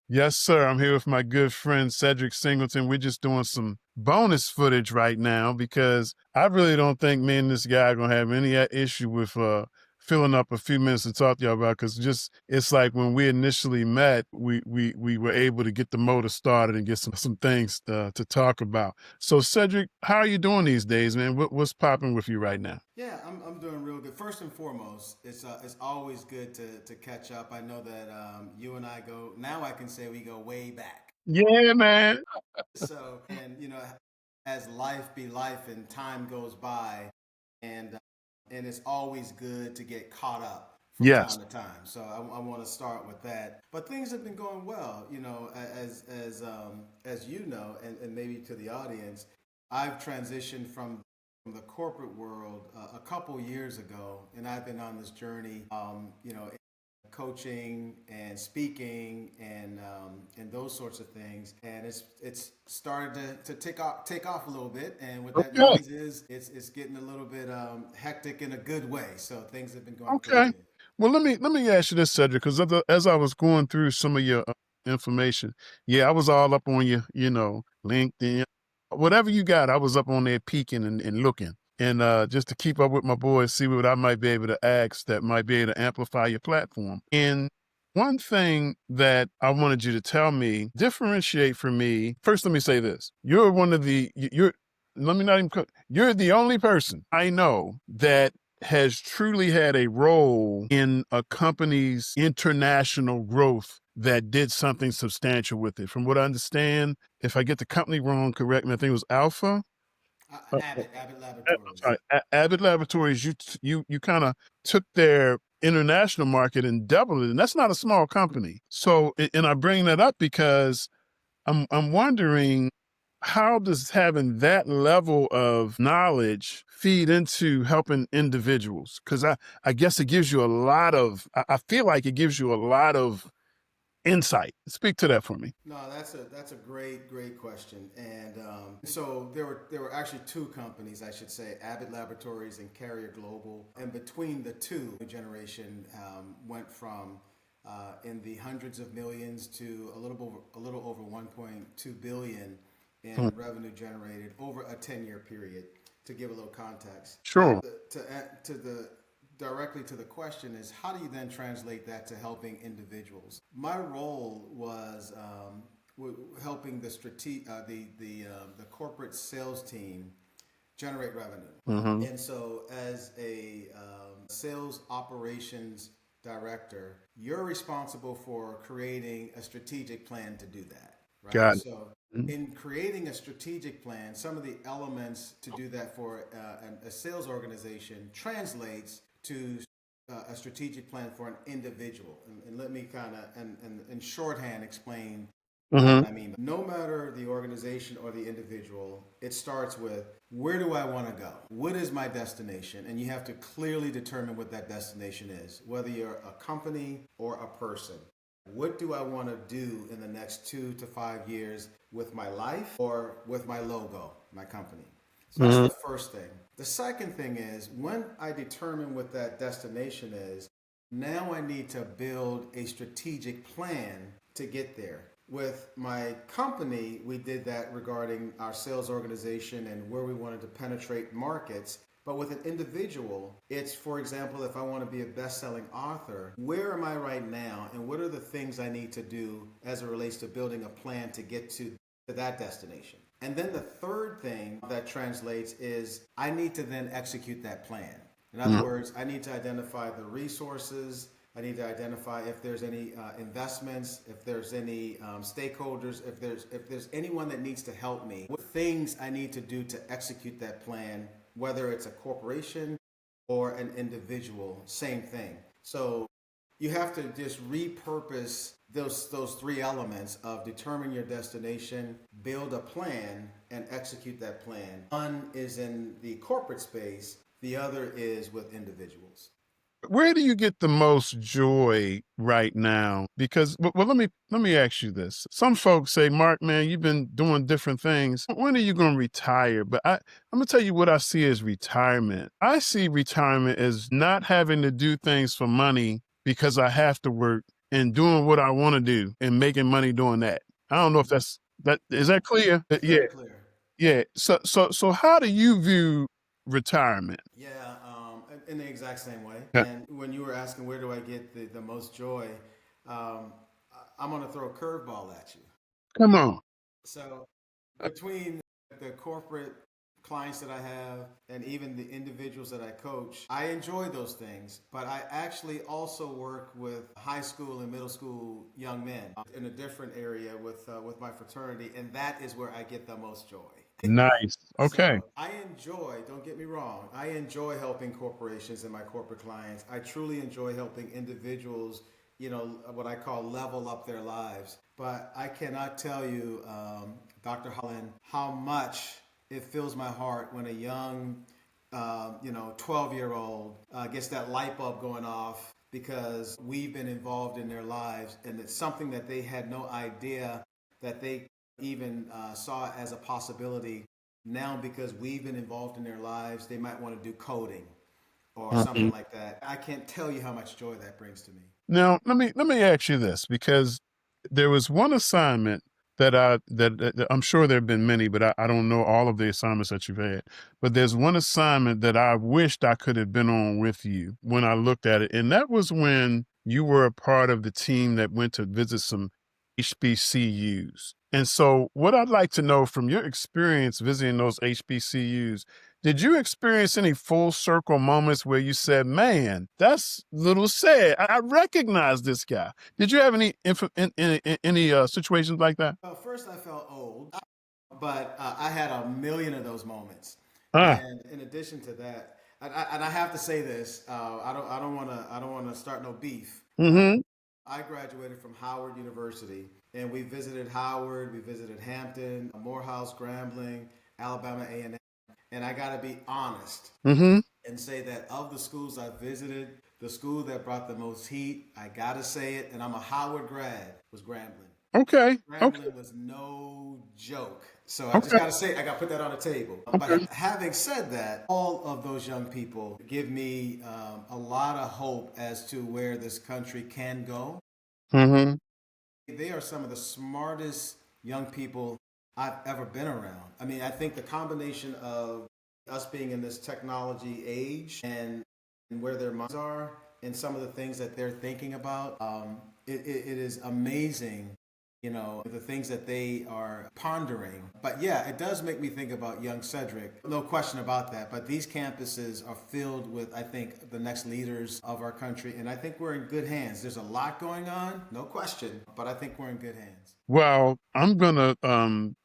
Yes, sir. I'm here with my good friend Cedric Singleton. We're just doing some bonus footage right now because I really don't think me and this guy are gonna have any issue with filling up a few minutes to talk to y'all about. Because just it's like when we initially met, we were able to get the motor started and get some things to talk about. So Cedric, how are you doing these days, man? What's popping with you right now? Yeah, I'm doing real good. First and foremost, it's always good to catch up. I know that you and I go now. I can say we go way back. Yeah, man. So and as life be life and time goes by, and it's always good to get caught up from Yes. time to time. So I want to start with that. But things have been going well. As you know, and maybe to the audience, I've transitioned from the corporate world a couple years ago, and I've been on this journey. Coaching and speaking and those sorts of things, and it's started to take off a little bit. And what that Okay. means is it's getting a little bit hectic in a good way. So things have been going pretty Okay. good. Well, let me ask you this, Cedric, because as I was going through some of your information, yeah, I was all up on your, LinkedIn, whatever you got, I was up on there peeking and looking, and just to keep up with my boys, see what I might be able to ask that might be able to amplify your platform. And one thing that I wanted you to tell me, differentiate for me. First, let me say this: you're one of the you're. Let me not even. You're the only person I know that has truly had a role in a company's international growth that did something substantial with it. From what I understand, if I get the company wrong, correct me. I think it was Alpha. Abbott I'm Laboratories. sorry, Abbott Laboratories. You kind of took their international market and doubled it, and that's not a small company. So, and I bring that up because I'm wondering, how does having that level of knowledge feed into helping individuals? Because I guess it gives you a lot of, I feel like it gives you a lot of insight. Speak to that for me. No, that's a great question. And so there were actually two companies, I should say, Abbott Laboratories and Carrier Global. And between the two, the generation went from in the hundreds of millions to a little over 1.2 billion Hmm. in revenue generated over a 10-year period. To give a little context. Now, Sure. to the directly to the question is, how do you then translate that to helping individuals? My role was helping the corporate sales team generate revenue. Hmm. And so, as a sales operations director, you're responsible for creating a strategic plan to do that, right? Got it. So, Mhm. in creating a strategic plan, some of the elements to do that for a sales organization translates to a strategic plan for an individual. And let me kind of, and in shorthand, explain what Mhm. I mean. No matter the organization or the individual, it starts with, where do I want to go? What is my destination? And you have to clearly determine what that destination is, whether you're a company or a person. What do I want to do in the next 2 to 5 years with my life or with my logo, my company? So that's Mhm. the first thing. The second thing is, when I determine what that destination is, now I need to build a strategic plan to get there. With my company, we did that regarding our sales organization and where we wanted to penetrate markets. But with an individual, it's, for example, if I want to be a best selling author, where am I right now and what are the things I need to do as it relates to building a plan to get to that destination? And then the third thing that translates is, I need to then execute that plan. In other Mhm. words, I need to identify the resources. I need to identify if there's any investments, if there's any stakeholders, if there's anyone that needs to help me. What things I need to do to execute that plan, whether it's a corporation or an individual, same thing. So you have to just repurpose those three elements of determine your destination, build a plan, and execute that plan. One is in the corporate space, the other is with individuals. Where do you get the most joy right now? Because well, let me ask you this. Some folks say, Mark, man, you've been doing different things. When are you going to retire? But I'm gonna tell you what I see as retirement. I see retirement as not having to do things for money because I have to work. and doing what I want to do and making money doing that. I don't know if that is that clear? It's Yeah, very clear. yeah. So how do you view retirement? Yeah, in the exact same way. Yeah. And when you were asking where do I get the most joy, I'm going to throw a curveball at you. Come on. So between the corporate clients that I have and even the individuals that I coach, I enjoy those things, but I actually also work with high school and middle school young men in a different area with my fraternity, and that is where I get the most joy. Nice. Okay. So I enjoy, don't get me wrong, I enjoy helping corporations and my corporate clients. I truly enjoy helping individuals, what I call level up their lives. But I cannot tell you, Dr. Holland, how much it fills my heart when a young, 12-year-old gets that light bulb going off because we've been involved in their lives and it's something that they had no idea that they even saw as a possibility. Now, because we've been involved in their lives, they might want to do coding or something Mhm. like that. I can't tell you how much joy that brings to me. Now let me ask you this, because there was one assignment that I'm sure there have been many, but I don't know all of the assignments that you've had. But there's one assignment that I wished I could have been on with you when I looked at it, and that was when you were a part of the team that went to visit some HBCUs. And so, what I'd like to know from your experience visiting those HBCUs, did you experience any full circle moments where you said, "Man, that's little sad. I recognize this guy." Did you have any situations like that? Well, first, I felt old, but I had a million of those moments. Ah. And in addition to that, and I have to say this, I don't want to start no beef. Mm-hmm. I graduated from Howard University, and we visited Howard, we visited Hampton, Morehouse, Grambling, Alabama A&M, and I got to be honest Mm-hmm. and say that of the schools I visited, the school that brought the most heat, I got to say it, and I'm a Howard grad, was Grambling. Okay. Okay. Grambling was no joke. So I just Okay. got to say, I got to put that on the table. But Okay. having said that, all of those young people give me a lot of hope as to where this country can go. Mm-hmm. They are some of the smartest young people I've ever been around. I mean, I think the combination of us being in this technology age and where their minds are and some of the things that they're thinking about, it is amazing, the things that they are pondering. But yeah, it does make me think about young Cedric. No question about that. But these campuses are filled with, I think, the next leaders of our country. And I think we're in good hands. There's a lot going on, no question. But I think we're in good hands. Well, I'm gonna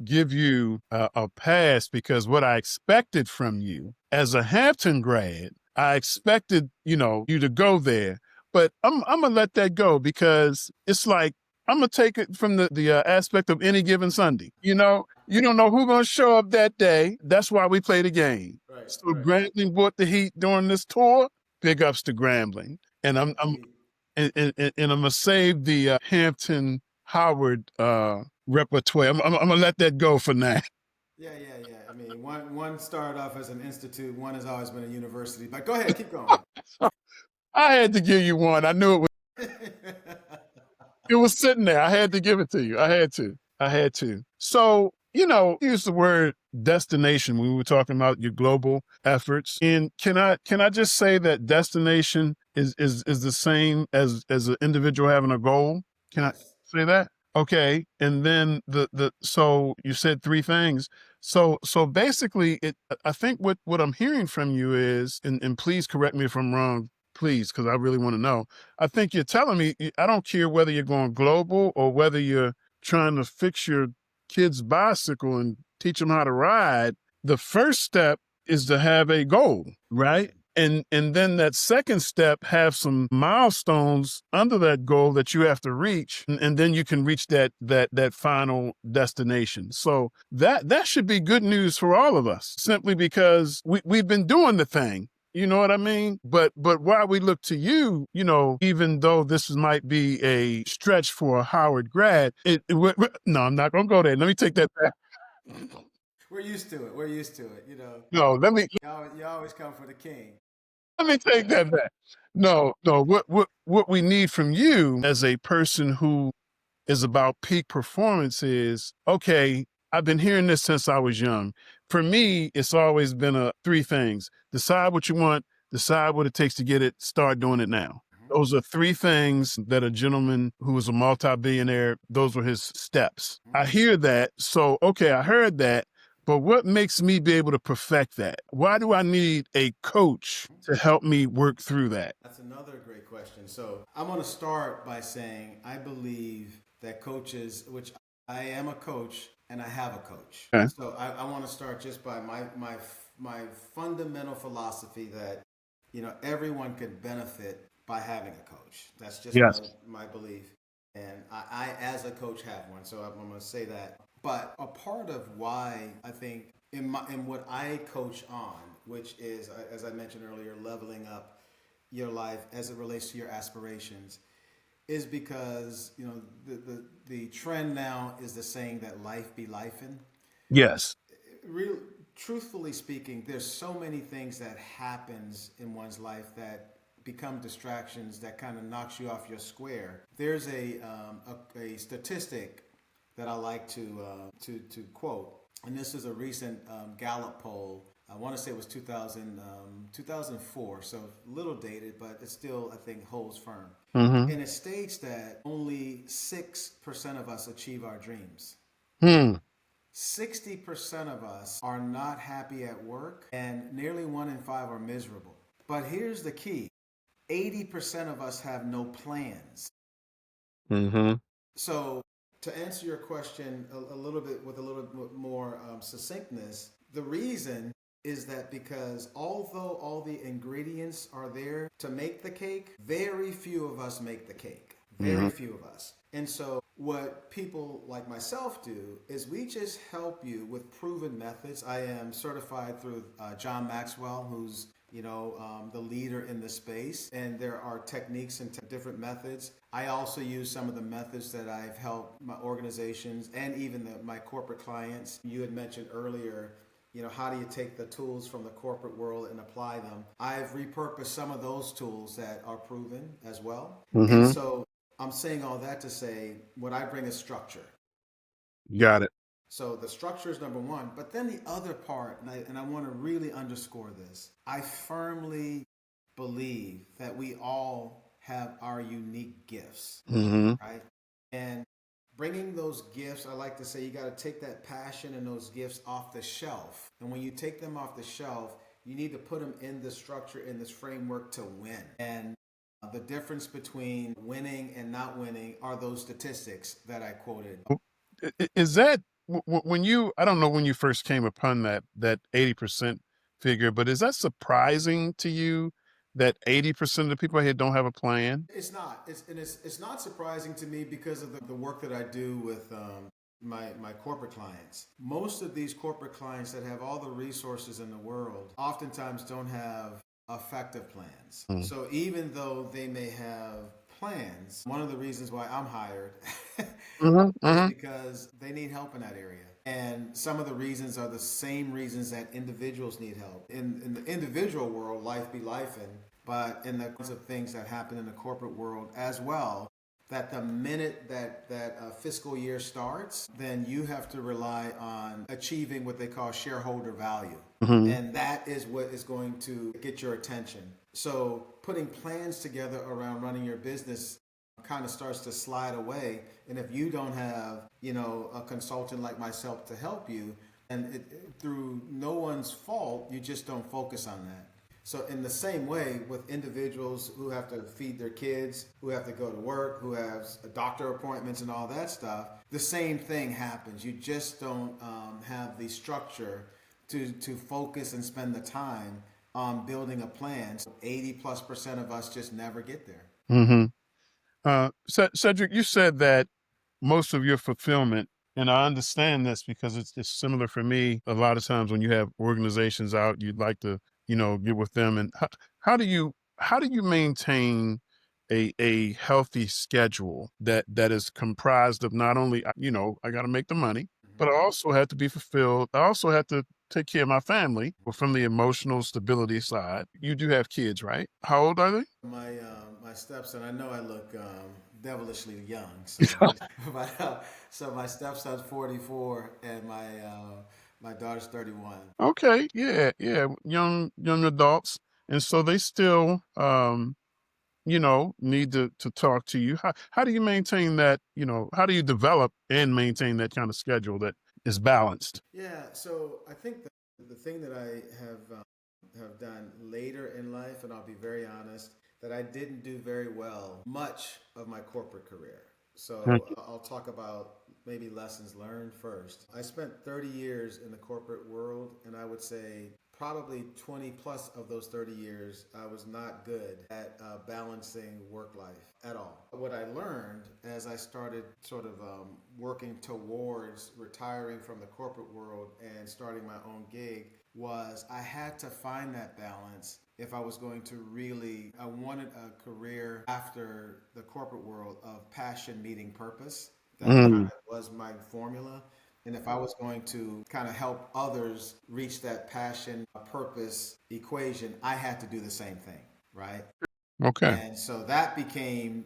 give you a pass, because what I expected from you as a Hampton grad, I expected you to go there, but I'm gonna let that go, because it's like I'm gonna take it from the aspect of any given Sunday. You don't know who's gonna show up that day. That's why we play the game. Right, So right. Grambling brought the heat during this tour. Big ups to Grambling, and I'm Indeed. and I'm gonna save the Hampton Howard repertoire. I'm gonna let that go for now. Yeah, yeah, yeah. I mean, one started off as an institute, one has always been a university. But go ahead, keep going. I had to give you one. I knew it was sitting there. I had to give it to you. I had to. I had to. So, use the word destination when we were talking about your global efforts. And can I just say that destination is the same as an individual having a goal? Can I Yes. say that? Okay. And then so you said three things. So basically I think what I'm hearing from you is, and please correct me if I'm wrong, please, because I really want to know. I think you're telling me, I don't care whether you're going global or whether you're trying to fix your kid's bicycle and teach them how to ride. The first step is to have a goal, right? And then that second step, have some milestones under that goal that you have to reach, and then you can reach that final destination. So that should be good news for all of us, simply because we've been doing the thing. You know what I mean? But while we look to you, even though this might be a stretch for a Howard grad, no, I'm not going to go there. Let me take that back. We're used to it. We're used to it. No, let me You always come for the king. let me take that back. No, no. What we need from you as a person who is about peak performance is okay. I've been hearing this since I was young. For me, it's always been three things: decide what you want, decide what it takes to get it, start doing it now. Those are three things that a gentleman who was a multi-billionaire, those were his steps. I hear that. So, okay, I heard that. But what makes me be able to perfect that? Why do I need a coach to help me work through that? That's another great question. So I'm going to start by saying I believe that coaches, which I am a coach and I have a coach. Okay. So I want to start just by my fundamental philosophy that everyone could benefit by having a coach. That's just Yes. my belief, and I as a coach have one. So I'm going to say that. But a part of why I think in what I coach on, which is as I mentioned earlier, leveling up your life as it relates to your aspirations, is because the trend now is the saying that life be lifing. Yes. Real truthfully speaking, there's so many things that happens in one's life that become distractions that kind of knocks you off your square. There's a statistic that I like to quote, and this is a recent Gallup poll. I want to say it was 2004, so a little dated, but it still, I think, holds firm. Mm-hmm. And it states that only 6% of us achieve our dreams. Hmm. 60% of us are not happy at work, and nearly 1 in 5 are miserable. But here's the key: 80% of us have no plans. Mm-hmm. So, to answer your question a little bit with a little bit more succinctness, the reason is that because although all the ingredients are there to make the cake, very few of us make the cake. Mm-hmm. Very few of us. And so, what people like myself do is we just help you with proven methods. I am certified through John Maxwell, who's the leader in the space, and there are techniques and different methods. I also use some of the methods that I've helped my organizations and even my corporate clients. You had mentioned earlier, how do you take the tools from the corporate world and apply them? I've repurposed some of those tools that are proven as well. And Mm-hmm. so I'm saying all that to say what I bring is structure. Got it. So the structure is number one. But then the other part, and I want to really underscore this, I firmly believe that we all have our unique gifts, Mm-hmm. right? And bringing those gifts, I like to say you got to take that passion and those gifts off the shelf. And when you take them off the shelf, you need to put them in this structure, in this framework to win. And the difference between winning and not winning are those statistics that I quoted. Is that when you? I don't know when you first came upon that 80% figure, but is that surprising to you that 80% of the people here don't have a plan? It's not. It's not surprising to me because of the work that I do with my corporate clients. Most of these corporate clients that have all the resources in the world oftentimes don't have effective plans. Mm. So even though they may have plans, one of the reasons why I'm hired Mhm, is mhm, because they need help in that area. And some of the reasons are the same reasons that individuals need help. In the individual world, life be life in, but in the kinds of things that happen in the corporate world as well, that the minute that fiscal year starts, then you have to rely on achieving what they call shareholder value. mhm. And that is what is going to get your attention. So putting plans together around running your business kind of starts to slide away. And if you don't have, a consultant like myself to help you, and through no one's fault, you just don't focus on that. So in the same way with individuals who have to feed their kids, who have to go to work, who have doctor appointments and all that stuff, the same thing happens. You just don't have the structure to focus and spend the time on building a plan. So 80+% of us just never get there. Mhm. Cedric, you said that most of your fulfillment, and I understand this because it's similar for me. A lot of times when you have organizations out, you'd like to, get with them. And how do you maintain a healthy schedule that is comprised of not only, I got to make the money, but I Mm-hmm. also have to be fulfilled. I also have to take care of my family. But from the emotional stability side, you do have kids, right? How old are they? My stepson. I know I look devilishly young, so but, so my stepson's 44 and my daughter's 31. Okay, yeah, yeah, young adults, and so they still, need to talk to you. How do you maintain that? How do you develop and maintain that kind of schedule that is balanced? Yeah, so I think the thing that I have done later in life, and I'll be very honest, that I didn't do very well much of my corporate career. So I'll talk about maybe lessons learned first. I spent 30 years in the corporate world, and I would say probably 20 plus of those 30 years, I was not good at balancing work life at all. What I learned as I started sort of working towards retiring from the corporate world and starting my own gig was I had to find that balance if I was going to really, I wanted a career after the corporate world of passion meeting purpose. That kind Mm, of was my formula. And if I was going to kind of help others reach that passion purpose equation, I had to do the same thing, right? okay. And so that became,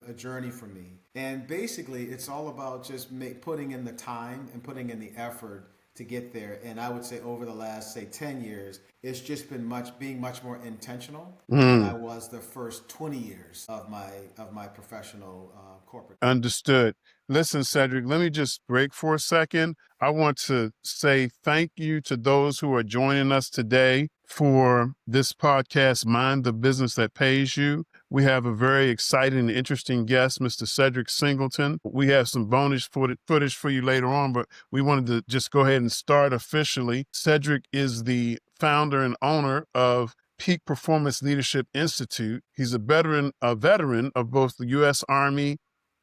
a journey for me. And basically, it's all about just putting in the time and putting in the effort to get there. And I would say over the last, say, 10 years, it's just been being much more intentional than I Mm. was the first 20 years of my professional corporate. Understood. Listen, Cedric, let me just break for a second. I want to say thank you to those who are joining us today for this podcast, Mind the Business That Pays You. We have a very exciting and interesting guest, Mr. Cedric Singleton. We have some bonus footage for you later on, but we wanted to just go ahead and start officially. Cedric is the founder and owner of Peak Performance Leadership Institute. He's a veteran of both the U.S. Army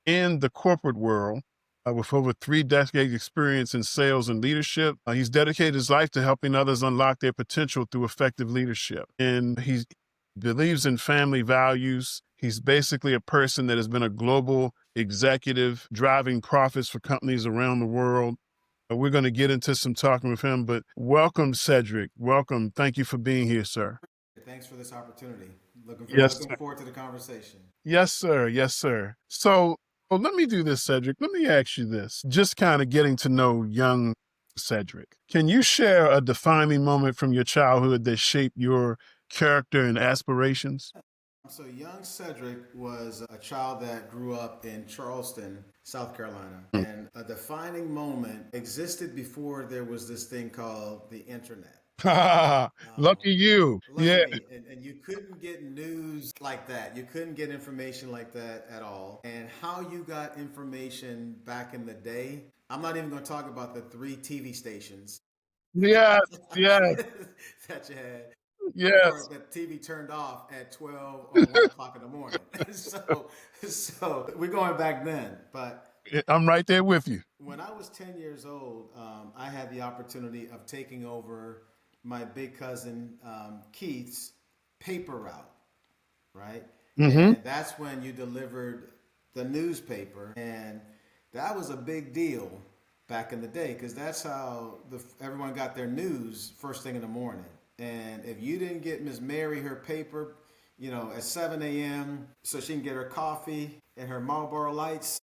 and the corporate world. With over 3 decades experience in sales and leadership. He's dedicated his life to helping others unlock their potential through effective leadership. And he believes in family values. He's basically a person that has been a global executive driving profits for companies around the world. We're going to get into some talking with him, but welcome, Cedric. Welcome. Thank you for being here, sir. Thanks for this opportunity. Yes, Looking sir. forward to the conversation. Yes, sir. Yes, sir. So, well, let me do this, Cedric. Let me ask you this. Just kind of getting to know young Cedric. Can you share a defining moment from your childhood that shaped your character and aspirations? So, young Cedric was a child that grew up in Charleston, South Carolina. And a defining moment existed before there was this thing called the internet. Lucky you. Lucky Yeah. me. And you couldn't get news like that. You couldn't get information like that at all. And how you got information back in the day, I'm not even going to talk about the 3 TV stations Yes. Yes. that you had or Yes. the TV turned off at 12 or 1 o'clock in the morning. so we're going back then. But I'm right there with you. when I was 10 years old, I had the opportunity of taking over my big cousin Keith's paper route, right? Hmm. And that's when you delivered the newspaper. And that was a big deal back in the day because that's how everyone got their news first thing in the morning. And if you didn't get Miss Mary her paper, at 7 a.m. so she can get her coffee and her Marlboro Lights,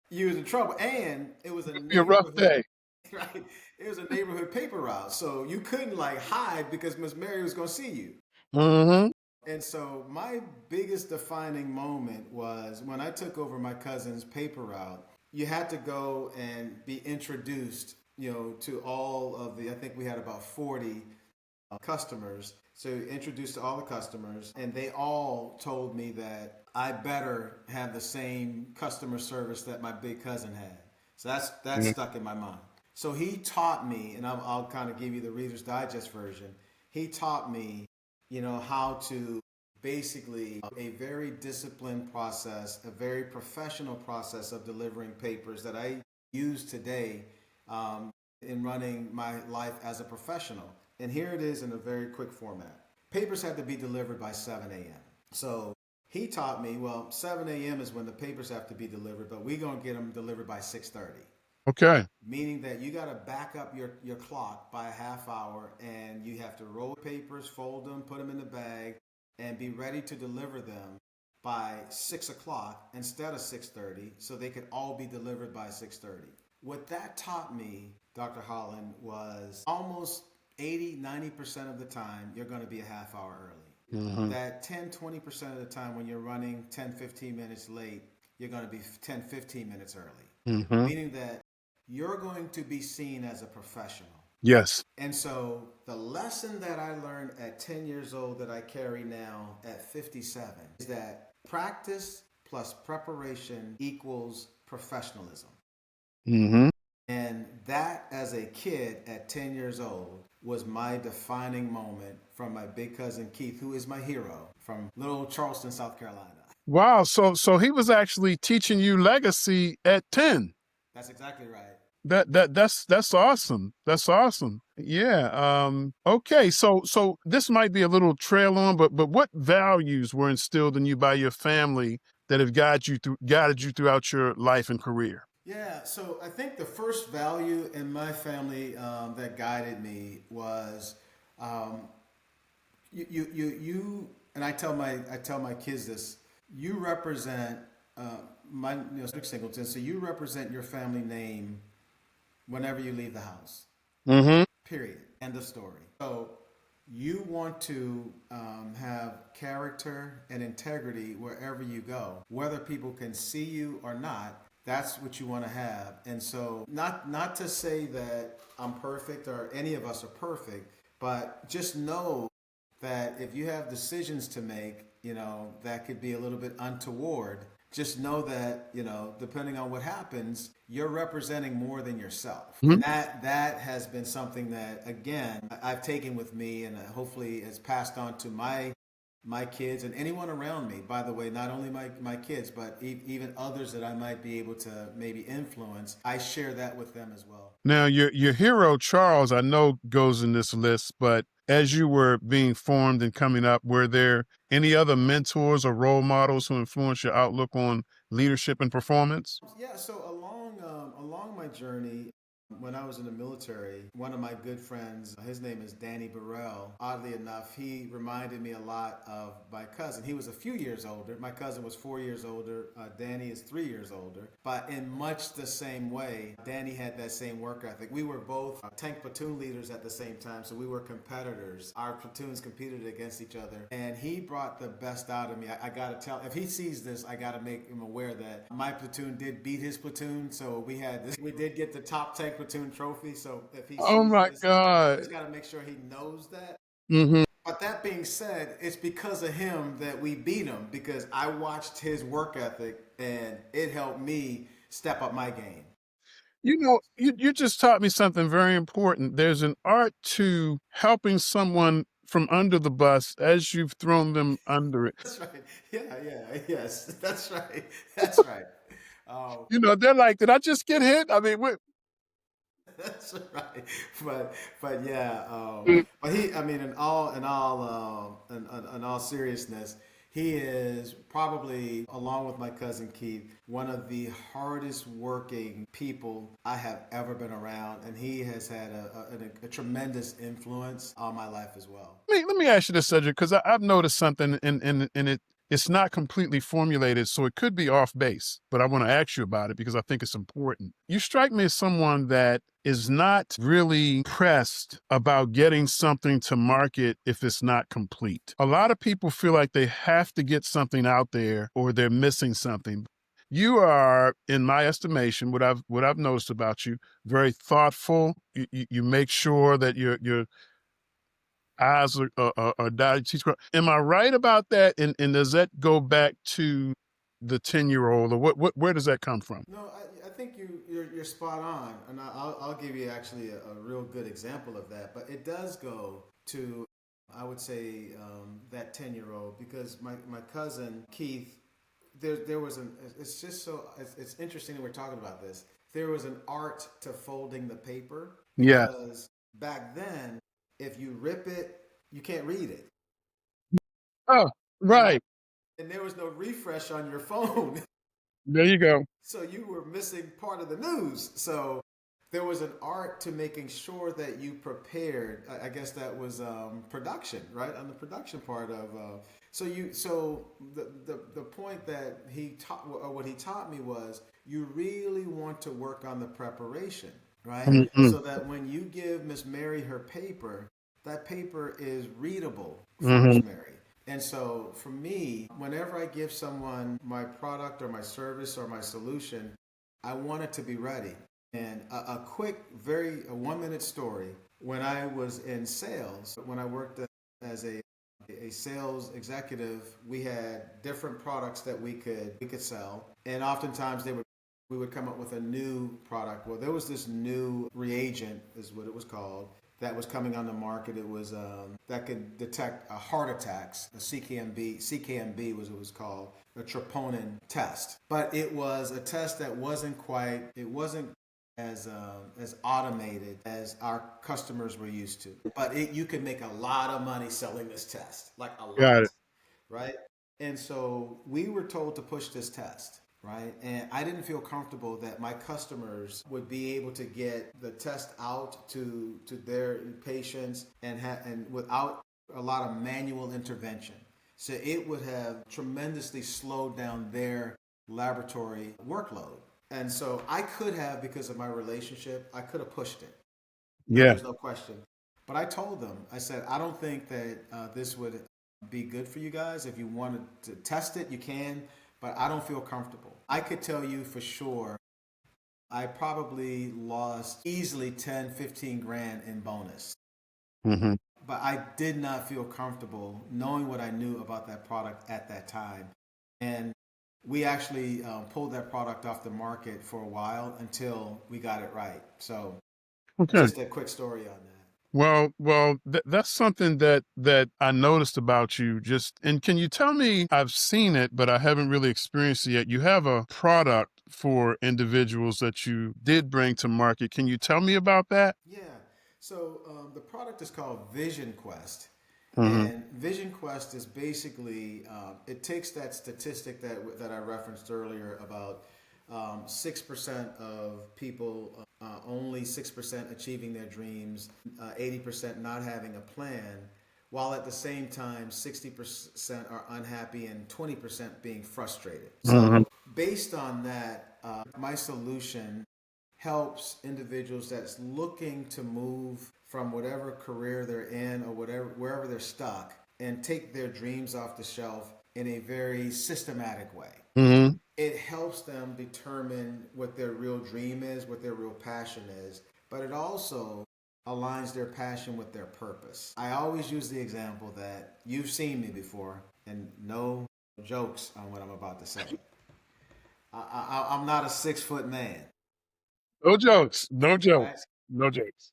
you was in trouble. And it was a Be a rough neighborhood, day. right? It was a neighborhood paper route. So you couldn't like hide because Miss Mary was going to see you. Hmm. And so my biggest defining moment was when I took over my cousin's paper route. You had to go and be introduced, to all of I think we had about 40 customers. So introduced to all the customers, and they all told me that I better have the same customer service that my big cousin had. So that's stuck in my mind. So he taught me, and I'll kind of give you the Reader's Digest version. He taught me, how to basically a very disciplined process, a very professional process of delivering papers that I use today in running my life as a professional. And here it is in a very quick format. Papers had to be delivered by 7 a.m. So he taught me, well, 7 a.m. is when the papers have to be delivered, but we're going to get them delivered by 6:30. Okay. meaning that you got to back up your clock by a half hour, and you have to roll papers, fold them, put them in the bag, and be ready to deliver them by 6 o'clock instead of 6:30, so they could all be delivered by 6:30. What that taught me, Dr. Holland, was almost 80-90% of the time you're going to be a half hour early. Hmm. That 10-20% of the time when you're running 10-15 minutes late, you're going to be 10-15 minutes early, Hmm. meaning that you're going to be seen as a professional. Yes. And so the lesson that I learned at 10 years old that I carry now at 57 is that practice plus preparation equals professionalism. Hmm. And that, as a kid at 10 years old, was my defining moment from my big cousin Keith, who is my hero from little Charleston, South Carolina. Wow. So he was actually teaching you legacy at 10. That's exactly right. That's awesome. That's awesome. Yeah. Okay. So this might be a little trail on, but what values were instilled in you by your family that have guided you throughout your life and career? Yeah, so I think the first value in my family that guided me was um, you, and I tell my kids this. You represent my Cedric Singleton, so you represent your family name whenever you leave the house. Hmm. Period. End of story. So you want to have character and integrity wherever you go, whether people can see you or not. That's what you want to have. And so, not to say that I'm perfect or any of us are perfect, but just know that if you have decisions to make, that could be a little bit untoward, just know that, depending on what happens, you're representing more than yourself. And that has been something that, again, I've taken with me, and hopefully has passed on to my kids and anyone around me. By the way, not only my kids, but even others that I might be able to maybe influence, I share that with them as well. Now, your hero Charles, I know goes in this list, but as you were being formed and coming up, were there any other mentors or role models who influenced your outlook on leadership and performance? Yeah, so along my journey, when I was in the military, one of my good friends, his name is Danny Burrell. Oddly enough, he reminded me a lot of my cousin. He was a few years older. My cousin was 4 years older. Danny is 3 years older. But in much the same way, Danny had that same work ethic. We were both tank platoon leaders at the same time, so we were competitors. Our platoons competed against each other, and he brought the best out of me. I gotta tell, if he sees this, I gotta make him aware that my platoon did beat his platoon. So we did get the top tank platoon trophy. So if he Oh sees my this, I God. just gotta make sure he knows that. Hmm. But that being said, it's because of him that we beat him, because I watched his work ethic and it helped me step up my game. You just taught me something very important. There's an art to helping someone from under the bus as you've thrown them under it. That's right. Yeah, yeah, yes. That's right. That's right. Um, They're like, did I just get hit? I mean, That's right. But yeah, Mm. but I mean, in all seriousness, he is probably, along with my cousin Keith, one of the hardest working people I have ever been around, and he has had a tremendous influence on my life as well. Let me ask you this, Cedric, because I've noticed something, and it's not completely formulated, so it could be off base. But I want to ask you about it because I think it's important. You strike me as someone that is not really pressed about getting something to market if it's not complete. A lot of people feel like they have to get something out there or they're missing something. You are, in my estimation, what I've noticed about you, very thoughtful. You make sure that you're eyes are dotted. Am I right about that? And does that go back to the 10-year-old, or where does that come from? No, I think you're spot on, and I'll give you actually a real good example of that. But it does go to, I would say, that 10-year-old, because my cousin Keith, there was an, it's just so it's interesting that we're talking about this. There was an art to folding the paper, Yeah. because back then, if you rip it, you can't read it, Oh, and right. and there was no refresh on your phone. There you go. So you were missing part of the news. So there was an art to making sure that you prepared. I guess that was production, right? On the production part of. So the point that he taught, or what he taught me was, you really want to work on the preparation, right? Mm-hmm. So that when you give Miss Mary her paper, that paper is readable for Mm-hmm. Miss Mary. And so for me, whenever I give someone my product or my service or my solution, I want it to be ready. And a quick, a 1 minute story. When I was in sales, when I worked as a sales executive, we had different products that we could sell, and oftentimes we would come up with a new product. Well, there was this new reagent, is what it was called, that was coming on the market. It was that could detect heart attacks. A CKMB was what it was called, a troponin test. But it was a test that wasn't as automated as our customers were used to. But you could make a lot of money selling this test, like a Got lot, it. right? And so we were told to push this test, right? And I didn't feel comfortable that my customers would be able to get the test out to their patients and without a lot of manual intervention. So it would have tremendously slowed down their laboratory workload. And so I could have, because of my relationship, I could have pushed it. Yeah. There's no question. But I told them, I said, I don't think that this would be good for you guys. If you wanted to test it, you can, but I don't feel comfortable. I could tell you for sure, I probably lost easily 10, 15 grand in bonus. Mm-hmm. But I did not feel comfortable knowing what I knew about that product at that time. And we actually pulled that product off the market for a while until we got it right. So Okay. just a quick story on that. Well, that's something that I noticed about you. Just and can you tell me? I've seen it, but I haven't really experienced it yet. You have a product for individuals that you did bring to market. Can you tell me about that? Yeah. So the product is called Vision Quest. Mm-hmm. And Vision Quest is basically, it takes that statistic that I referenced earlier about 6% of people, only 6% achieving their dreams, 80% not having a plan, while at the same time 60% are unhappy and 20% being frustrated. Mm-hmm. So based on that, my solution helps individuals that's looking to move from whatever career they're in or whatever wherever they're stuck and take their dreams off the shelf in a very systematic way. Mm-hmm. It helps them determine what their real dream is, what their real passion is, but it also aligns their passion with their purpose. I always use the example that you've seen me before, and no jokes on what I'm about to say. I'm not a 6 foot man, No jokes. No right? jokes. No jokes.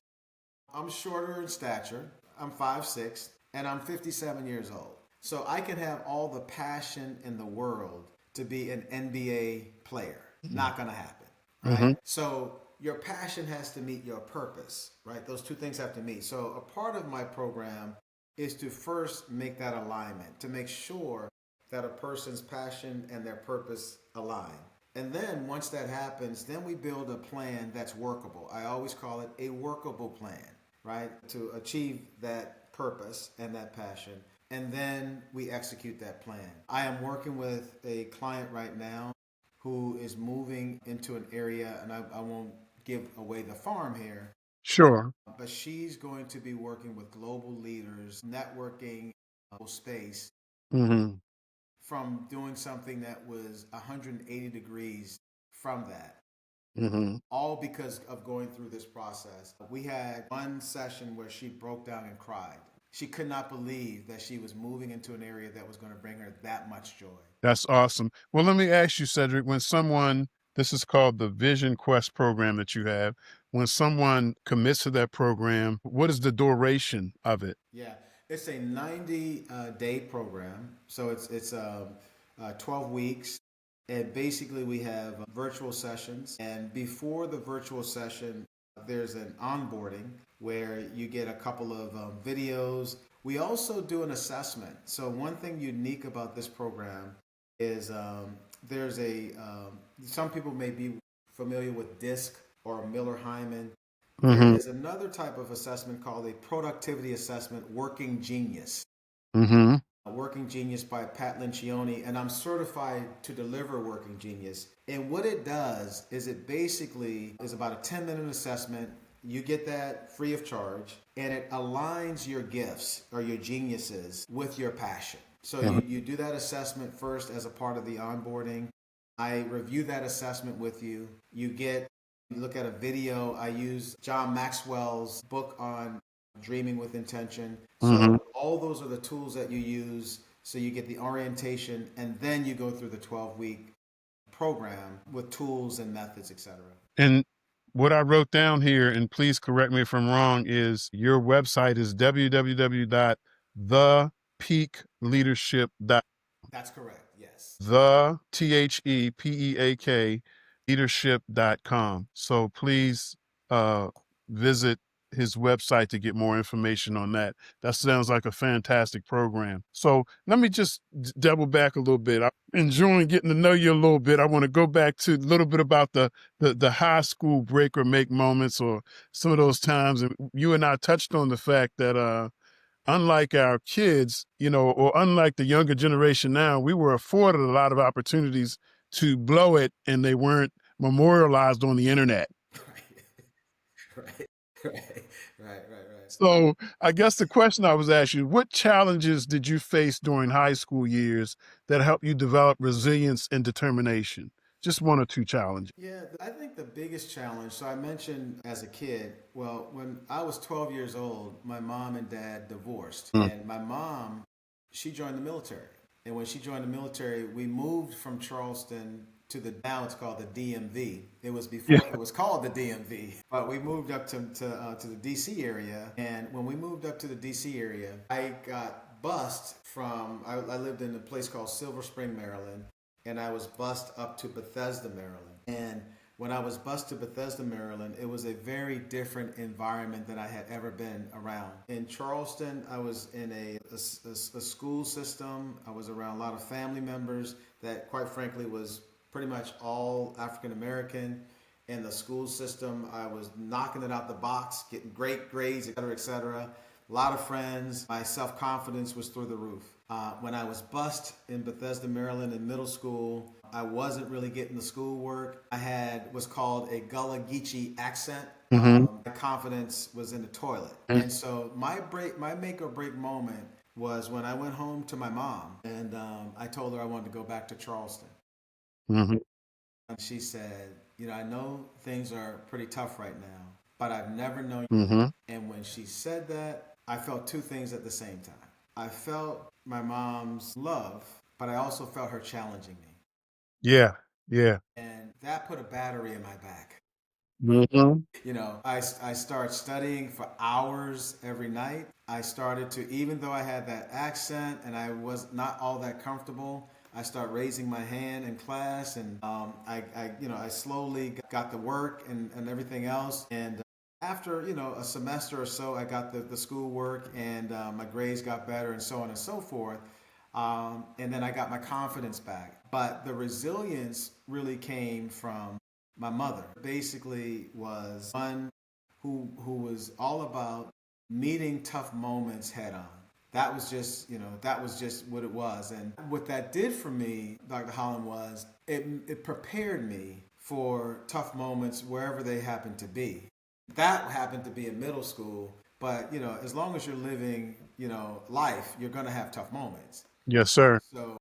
I'm shorter in stature. I'm 5'6", and I'm 57 years old. So I can have all the passion in the world to be an NBA player. Not gonna happen, right? Mm-hmm. So your passion has to meet your purpose, right? Those two things have to meet. So a part of my program is to first make that alignment, to make sure that a person's passion and their purpose align. And then once that happens, then we build a plan that's workable. I always call it a workable plan, right? To achieve that purpose and that passion. And then we execute that plan. I am working with a client right now who is moving into an area, and I won't give away the farm here, Sure. but she's going to be working with global leaders, networking space, Mm-hmm. from doing something that was 180 degrees from that, Mm-hmm. all because of going through this process. We had one session where she broke down and cried. She could not believe that she was moving into an area that was going to bring her that much joy. That's awesome. Well, let me ask you, Cedric, when someone, this is called the Vision Quest program that you have, when someone commits to that program, what is the duration of it? Yeah, it's a 90 day program. So it's 12 weeks. And basically, we have virtual sessions. And before the virtual session, there's an onboarding where you get a couple of videos. We also do an assessment. So, one thing unique about this program is there's a some people may be familiar with DISC or Miller Hyman. There Mm-hmm. is another type of assessment called a productivity assessment, Working Genius. Mm-hmm. Working Genius by Pat Lencioni, and I'm certified to deliver Working Genius. And what it does is it basically is about a 10-minute assessment. You get that free of charge, and it aligns your gifts or your geniuses with your passion. So you do that assessment first as a part of the onboarding. I review that assessment with you. You look at a video. I use John Maxwell's book on dreaming with intention. Mm-hmm. So all those are the tools that you use. So you get the orientation, and then you go through the 12-week program with tools and methods, etc. And what I wrote down here, and please correct me if I'm wrong, is your website is www.thepeakleadership.com. That's correct. Yes. The THEPEAK leadership.com. So please visit his website to get more information on that. That sounds like a fantastic program. So let me just double back a little bit. I'm enjoying getting to know you a little bit. I want to go back to a little bit about the high school break or make moments or some of those times. And you and I touched on the fact that unlike our kids, or unlike the younger generation now, we were afforded a lot of opportunities to blow it and they weren't memorialized on the internet. Right. Right. Right. Right. So I guess the question I was asking, what challenges did you face during high school years that helped you develop resilience and determination? Just one or two challenges. Yeah, I think the biggest challenge. So I mentioned as a kid. Well, when I was 12 years old, my mom and dad divorced, Mm. and my mom, she joined the military. And when she joined the military, we moved from Charleston to the now it's called the DMV. It was Yeah. before it was called the DMV, but we moved up to the DC area. And when we moved up to the DC area, I got bused from. I lived in a place called Silver Spring, Maryland, and I was bused up to Bethesda, Maryland. And when I was bused to Bethesda, Maryland, it was a very different environment than I had ever been around. In Charleston, I was in a school system. I was around a lot of family members that, quite frankly, was pretty much all African American. In the school system, I was knocking it out the box, getting great grades, et cetera, et cetera. A lot of friends. My self confidence was through the roof. When I was bused in Bethesda, Maryland, in middle school, I wasn't really getting the schoolwork. I had what's called a Gullah Geechee accent. Mm-hmm. My confidence was in the toilet, Mm-hmm. and so my make or break moment was when I went home to my mom and I told her I wanted to go back to Charleston. Mm-hmm. And she said, I know things are pretty tough right now, but I've never known you. Mm-hmm. And when she said that, I felt two things at the same time. I felt my mom's love, but I also felt her challenging me. Yeah. Yeah. And that put a battery in my back. Mm-hmm. I started studying for hours every night. I started to, even though I had that accent and I was not all that comfortable, I started raising my hand in class, and I slowly got the work and everything else. And after a semester or so, I got the schoolwork, and my grades got better, and so on and so forth. And then I got my confidence back. But the resilience really came from my mother. Basically, was one who was all about meeting tough moments head on. That was just what it was. And what that did for me, Dr. Holland, was it prepared me for tough moments wherever they happened to be. That happened to be in middle school, but as long as you're living, life, you're going to have tough moments. Yes, sir. So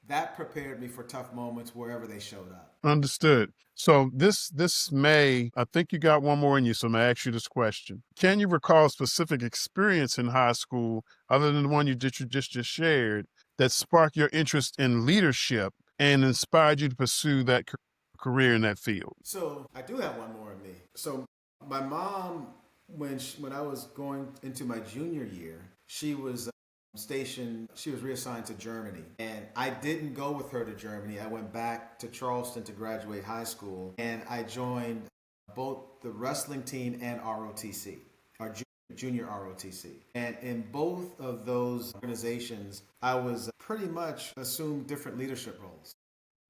that prepared me for tough moments wherever they showed up. Understood. So this May, I think you got one more in you, so I'm gonna ask you this question. Can you recall a specific experience in high school, other than the one you just shared, that sparked your interest in leadership and inspired you to pursue that career in that field? So I do have one more in me. So my mom, when I was going into my junior year, she was stationed. She was reassigned to Germany, and I didn't go with her to Germany. I went back to Charleston to graduate high school, and I joined both the wrestling team and ROTC, our junior ROTC. And in both of those organizations, I was pretty much assumed different leadership roles.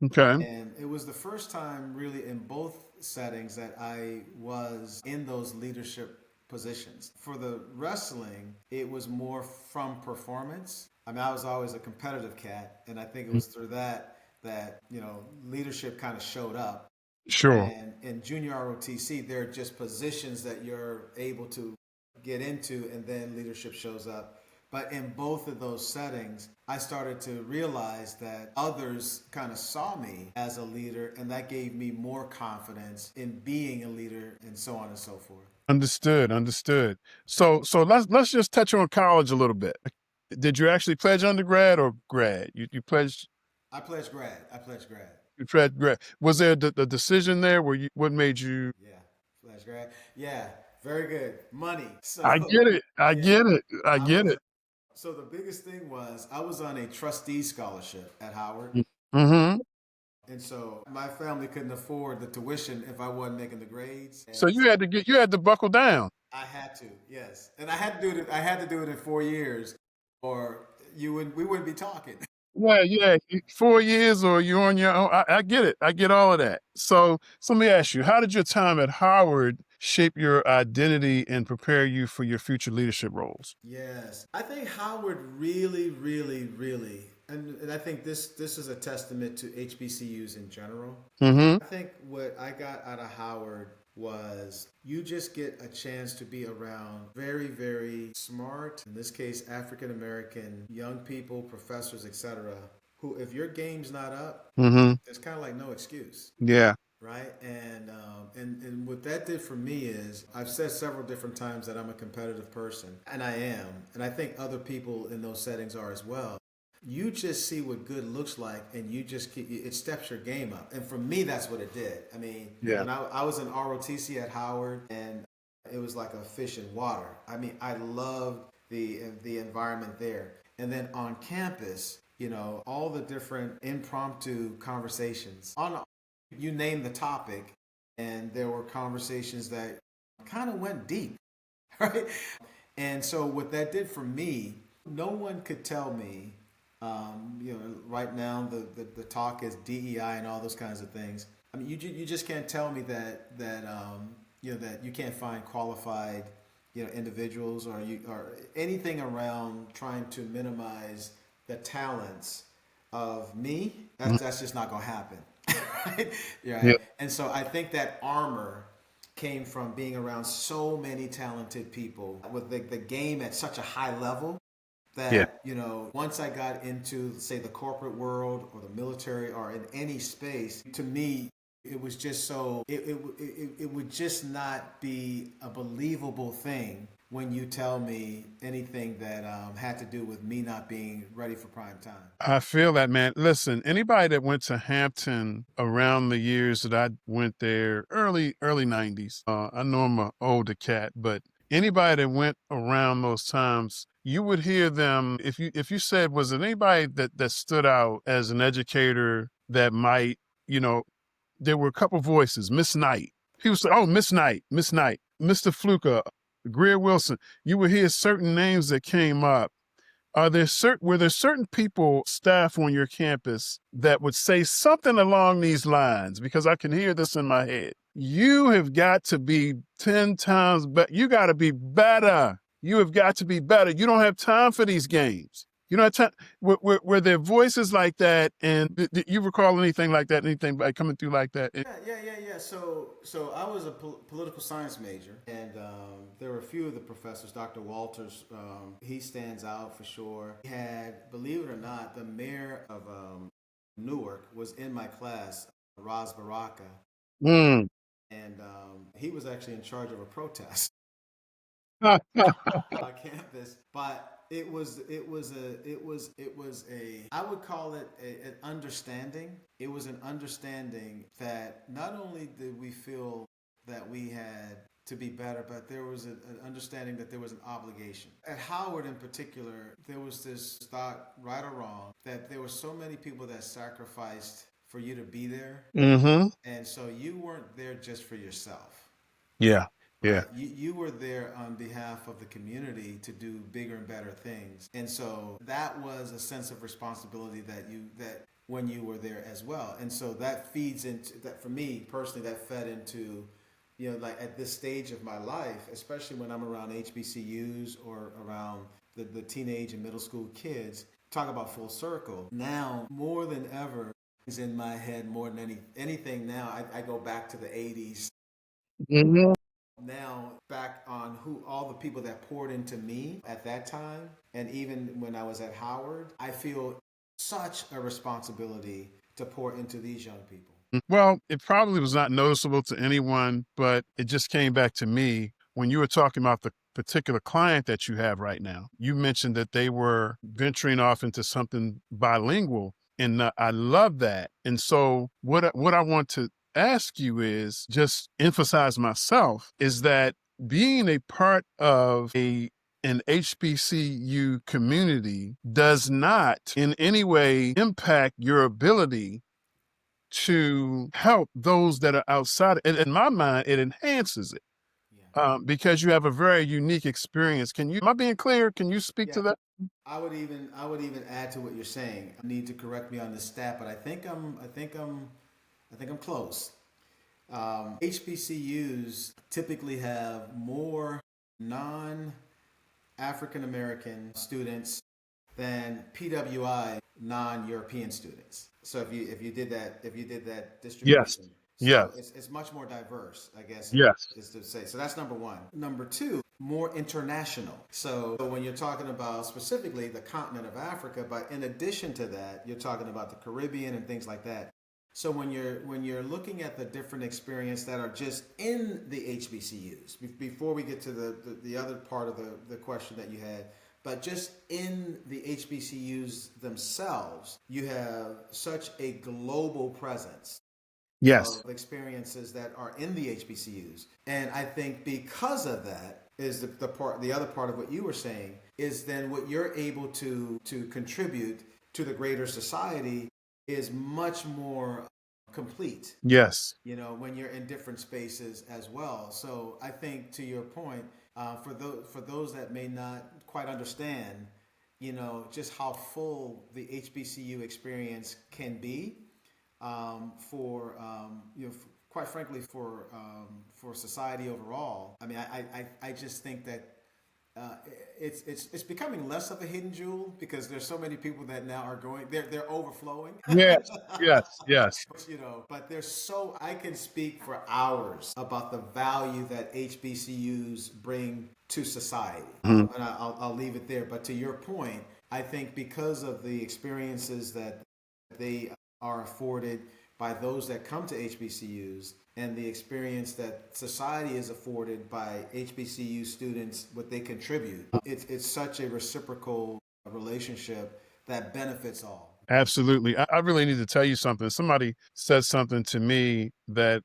Okay. And it was the first time, really, in both settings that I was in those leadership positions. For the wrestling, it was more from performance. I mean, I was always a competitive cat, and I think it Mm, was through that leadership kind of showed up. sure. And in junior ROTC, they're just positions that you're able to get into, and then leadership shows up. But in both of those settings, I started to realize that others kind of saw me as a leader, and that gave me more confidence in being a leader, and so on and so forth. Understood. Understood. So let's just touch on college a little bit. Did you actually pledge undergrad or grad? You pledged I pledged grad. I pledged grad. you pledged grad. Was there the decision there where you what made you? Yeah, pledged grad. Yeah, very good. Money. I So get it. I yeah, get it. I I get was. it. So the biggest thing was I was on a trustee scholarship at Howard. Mm-hmm. And so my family couldn't afford the tuition if I wasn't making the grades. So And so you had to buckle down. I had to, yes. And I had to do it I had to do it in 4 years or we wouldn't be talking. Yeah, yeah. 4 years or you're on your own. I get it. I get all of that. So let me ask you, how did your time at Howard shape your identity and prepare you for your future leadership roles? Yes. I think Howard really, really, really and I think this is a testament to HBCUs in general. Mm-hmm. I think what I got out of Howard was you just get a chance to be around very, very smart, in this case, African American young people, professors, etc., who, if your game's not up, Mm-hmm. there's kind of like no excuse. Yeah. Right, and what that did for me is I've said several different times that I'm a competitive person, and I am, and I think other people in those settings are as well. You just see what good looks like, and you just keep, it steps your game up. And for me, that's what it did. I mean, Yeah. when I was in ROTC at Howard, and it was like a fish in water. I mean, I loved the environment there. And then on campus, all the different impromptu conversations on you name the topic, and there were conversations that kind of went deep, right? And so what that did for me, no one could tell me, right now the talk is DEI and all those kinds of things. I mean, you just can't tell me that you can't find qualified individuals or anything around trying to minimize the talents of me. Mhm. That's just not going to happen. Right? Yeah. Right. And so I think that armor came from being around so many talented people with the game at such a high level Yeah. that once I got into, say, the corporate world or the military or in any space, to me it was just so it would just not be a believable thing when you tell me anything that had to do with me not being ready for prime time. I feel that, man. Listen, anybody that went to Hampton around the years that I went there, early 90s, I know I'm an older cat, but anybody that went around those times, you would hear them. If you said, was it anybody that stood out as an educator that might, you know, there were a couple voices, Miss Knight. People say, oh, Miss Knight, Miss Knight, Mr. Fluker, Greer Wilson. You would hear certain names that came up. Were there certain people, staff on your campus that would say something along these lines? Because I can hear this in my head. You have got to be 10 times better. You got to be better. You have got to be better. You don't have time for these games. You know, were there voices like that? And did you recall anything like that? Anything like coming through like that? Yeah. So I was a political science major, and there were a few of the professors. Dr. Walters, he stands out for sure. He had, believe it or not, the mayor of Newark was in my class, Raz Baraka, Mm. and he was actually in charge of a protest on campus. But it was a I would call it an understanding. It was an understanding that not only did we feel that we had to be better, but there was an understanding that there was an obligation. At Howard, in particular, there was this thought, right or wrong, that there were so many people that sacrificed for you to be there, Mm-hmm. and so you weren't there just for yourself. Yeah. Yeah. Right. You were there on behalf of the community to do bigger and better things. And so that was a sense of responsibility that when you were there as well. And so that feeds into that for me personally, that fed into, like at this stage of my life, especially when I'm around HBCUs or around the teenage and middle school kids, talk about full circle. Now, more than ever, is in my head more than anything now. I go back to the 80s Mhm. now, back on who all the people that poured into me at that time, and even when I was at Howard, I feel such a responsibility to pour into these young people. Well, it probably was not noticeable to anyone, but it just came back to me when you were talking about the particular client that you have right now. You mentioned that they were venturing off into something bilingual, and I love that. And so, what I want to ask you is just emphasize myself is that being a part of an HBCU community does not in any way impact your ability to help those that are outside. In my mind, it enhances it Yeah. because you have a very unique experience. Am I being clear? Can you speak Yeah. to that? I would even add to what you're saying. I need to correct me on this stat, but I think I'm close. HBCUs typically have more non African American students than PWI non-European students. So if you did that Yes. distribution, so Yes. it's much more diverse, I guess, Yes. is to say. So that's number one. Number two, more international. So when you're talking about specifically the continent of Africa, but in addition to that, you're talking about the Caribbean and things like that. So when you're looking at the different experience that are just in the HBCUs, before we get to the other part of the question that you had, but just in the HBCUs themselves, you have such a global presence Yes. of experiences that are in the HBCUs. And I think because of that is the other part of what you were saying is then what you're able to contribute to the greater society is much more complete, Yes. when you're in different spaces as well. So I think to your point, for those that may not quite understand, just how full the HBCU experience can be, for quite frankly, for society overall. I mean, I just think that it's becoming less of a hidden jewel because there's so many people that now are going, they're overflowing. Yes. Yes. Yes. But there's so I can speak for hours about the value that HBCUs bring to society, Mhm. and I'll leave it there. But to your point, I think because of the experiences that they are afforded by those that come to HBCUs and the experience that society is afforded by HBCU students, what they contribute, it's such a reciprocal relationship that benefits all. Absolutely. I really need to tell you something. Somebody said something to me that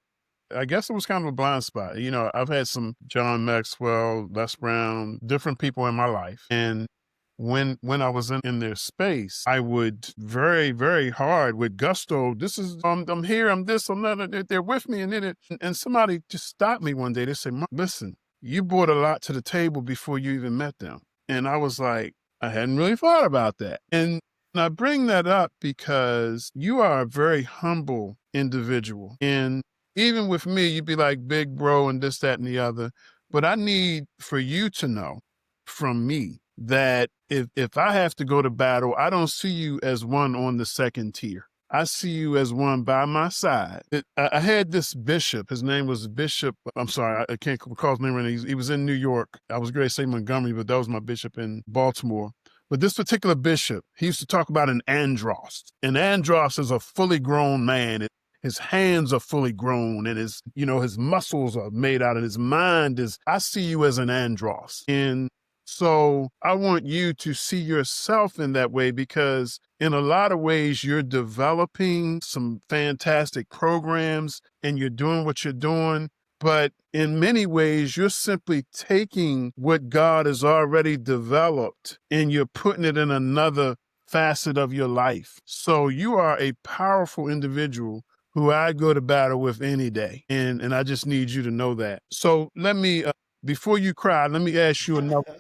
I guess it was kind of a blind spot. I've had some John Maxwell, Les Brown, different people in my life. And when I was in their space, I would very, very hard with gusto. This is I'm here, I'm this, I'm that. They're with me, and somebody just stopped me one day. They said, "Mark, listen, you brought a lot to the table before you even met them." And I was like, I hadn't really thought about that. And I bring that up because you are a very humble individual. And even with me, you'd be like, big bro, and this, that, and the other. But I need for you to know from me that if I have to go to battle, I don't see you as one on the second tier. I see you as one by my side. I had this bishop. His name was Bishop. I'm sorry, I can't recall his name right now. He was in New York. I was going to say Montgomery, but that was my bishop in Baltimore. But this particular bishop, he used to talk about an andros. An andros is a fully grown man. His hands are fully grown and his muscles are made out of his mind is, I see you as an andros. And so I want you to see yourself in that way because in a lot of ways you're developing some fantastic programs and you're doing what you're doing. But in many ways, you're simply taking what God has already developed and you're putting it in another facet of your life. So you are a powerful individual who I'd go to battle with any day. And I just need you to know that. So let me, before you cry, let me ask you another.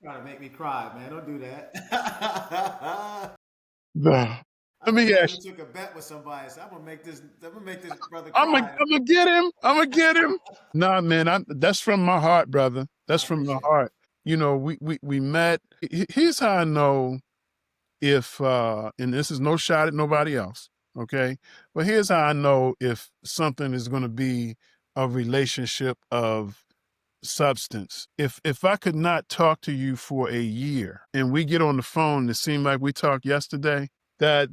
Trying to make me cry, man. Don't do that. Let I me evidently ask. took a bet with somebody. So I'm gonna make this brother I'm cry. gonna get him. I'm gonna get him. Nah, man, that's from my heart, brother. I That's from my appreciate it. heart. You know, we met. Here's how I know if and this is no shot at nobody else, okay? But here's how I know if something is going to be a relationship of substance. If I could not talk to you for a year and we get on the phone and it seemed like we talked yesterday, yeah,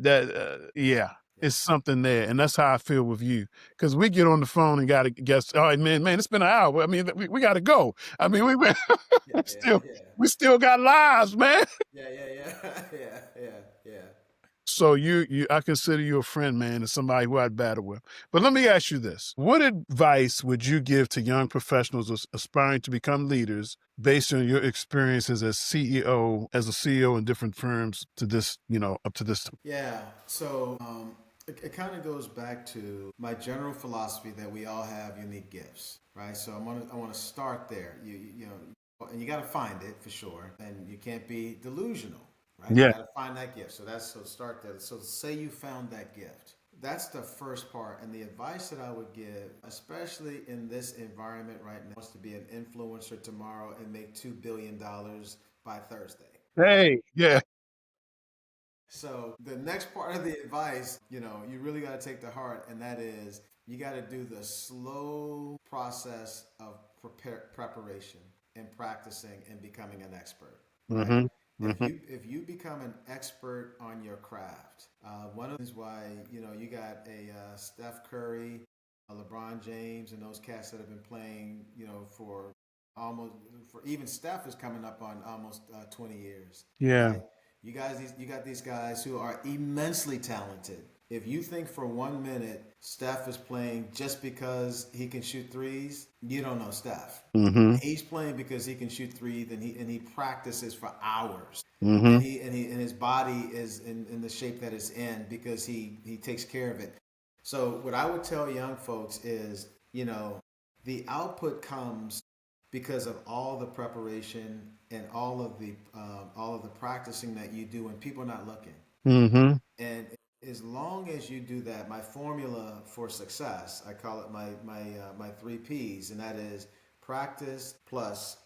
Yeah. it's something there, and that's how I feel with you. Because we get on the phone and got to guess. All right, man, it's been an hour. I mean, we got to go. I mean, we Yeah, we yeah, still yeah. we still got lives, man. Yeah, yeah, yeah. Yeah, yeah, yeah. So I consider you a friend, man, and somebody who I'd battle with. But let me ask you this. What advice would you give to young professionals aspiring to become leaders based on your experiences as a CEO in different firms to this, up to this? Yeah. So it kind of goes back to my general philosophy that we all have unique gifts, right? So I want to start there. You know, and you got to find it for sure, and you can't be delusional, right? You Yeah. got to find that gift. So start there. So say you found that gift. That's the first part. And the advice that I would give, especially in this environment right now, is to be an influencer tomorrow and make $2 billion by Thursday. Right? Hey, yeah. So the next part of the advice, you really got to take to heart, and that is you got to do the slow process of preparation and practicing and becoming an expert, right? Mm-hmm. If Mm-hmm. you become an expert on your craft, one of the reasons why you got a Steph Curry, a LeBron James, and those cats that have been playing, for almost for even Steph is coming up on almost 20 years, Yeah. right? You got these guys who are immensely talented. If you think for 1 minute Steph is playing just because he can shoot threes, you don't know Steph. Mm-hmm. He's playing because he can shoot threes, and he practices for hours, Mm-hmm. and his body is in the shape that it's in because he takes care of it. So what I would tell young folks is, the output comes because of all the preparation and all of the practicing that you do when people are not looking. Mm-hmm. And as long as you do that, my formula for success, I call it my 3 P's, and that is practice plus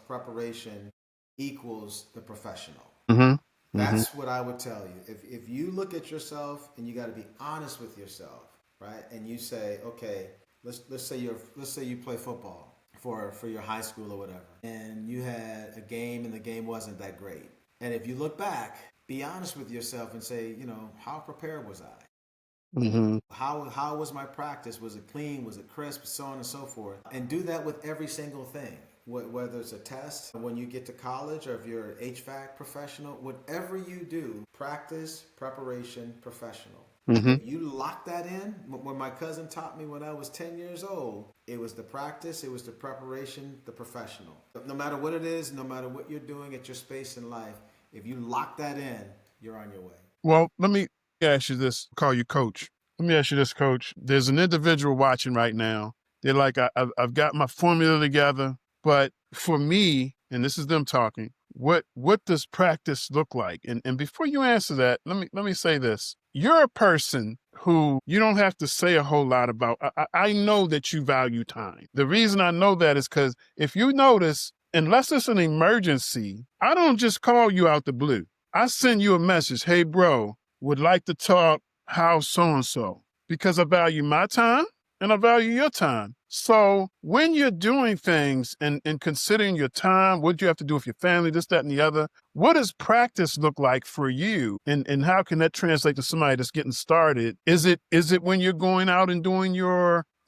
preparation equals the professional. Mm-hmm. Mm-hmm. That's what I would tell you. If you look at yourself and you got to be honest with yourself, right? And you say, okay, let's say you play football for your high school or whatever, and you had a game and the game wasn't that great. And if you look back, be honest with yourself and say, how prepared was I? Mm-hmm. How was my practice? Was it clean? Was it crisp? So on and so forth. And do that with every single thing. Whether it's a test, when you get to college, or if you're an HVAC professional, whatever you do, practice, preparation, professional. Mm-hmm. If you lock that in, when my cousin taught me when I was 10 years old, it was the practice, it was the preparation, the professional. But no matter what it is, no matter what you're doing at your space in life, if you lock that in, you're on your way. Well, let me ask you this. Call you coach. Let me ask you this, coach. There's an individual watching right now. They're like, I've got my formula together, but for me, and this is them talking, what does practice look like? And before you answer that, let me say this. You're a person who you don't have to say a whole lot about. I know that you value time. The reason I know that is because if you notice, unless it's an emergency, I don't just call you out the blue. I send you a message. Hey, bro, would like to talk how so-and-so, because I value my time and I value your time. So when you're doing things and considering your time, what you have to do with your family, this, that, and the other, what does practice look like for you? And how can that translate to somebody that's getting started? Is it when you're going out and doing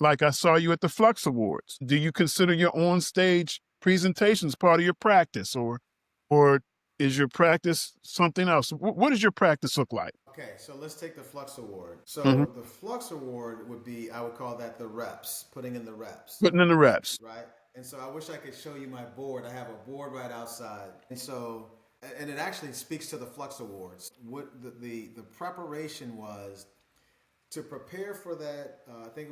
like I saw you at the Flux Awards? Do you consider your on stage presentations part of your practice, or is your practice something else? What does your practice look like? Okay, so let's take the Flux Award. Mm-hmm. So the Flux Award would be, I would call that the reps, putting in the reps, Putting in the reps. right? And so I wish I could show you my board. I have a board right outside. And it actually speaks to the Flux Awards. What the preparation was to prepare for that. I think